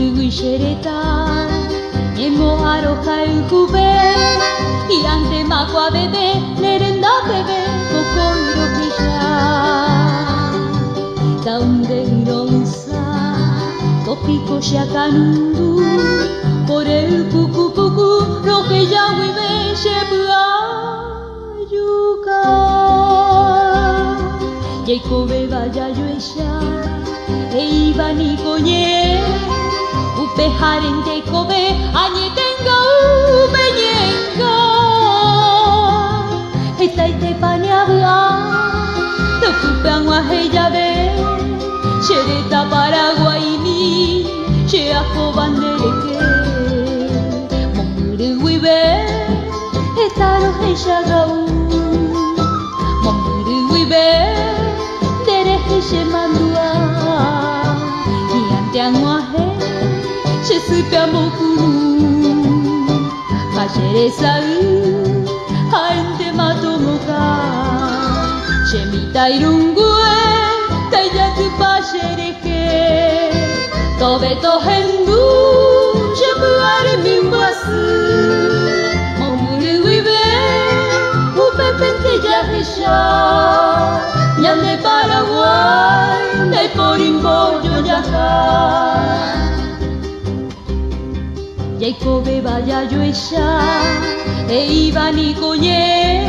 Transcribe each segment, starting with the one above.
Xereta, emo aroja ukube, iante makua bebe, nerenda bebe, kokoro kisha. Daunde ironsa, topiko shakanundu, por el puku puku, roque ya vive, shebua yuka. Jacobe vaya yuesha, eiba ni koñe. Upe harente kobe añetenga upeñenga Etaite paneabla Tokupe angua heyabe Xereta Paraguay mi Xeako bandereke Momure huibe Etaro heishagau Momure huibe Dere heishe mandua Iante angua She supia mokuru Kajere sau Haente matomoka She mita irungue Taiyatu pashereke Tobe to hendu She puare mimbasu Momuru uibe Upe pente yahisha Nyande Paraguay Nei porimbo yo yaha Jacobe vaya yuesha, eiba ni koñe,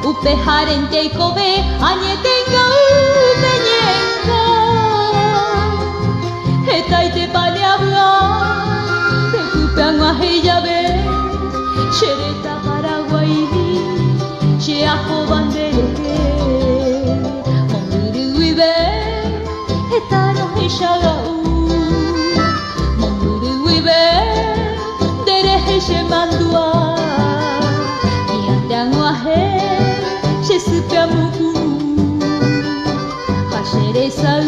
upe harente kobe, añetenga upeñenga. Etaite paneabla, tekupe angua heyabe, Xereta Paraguay ni, xeajo bandereke, momuru uibe, etaro heishagau. She mandua Iante angua he She supia mukuru Hashere sau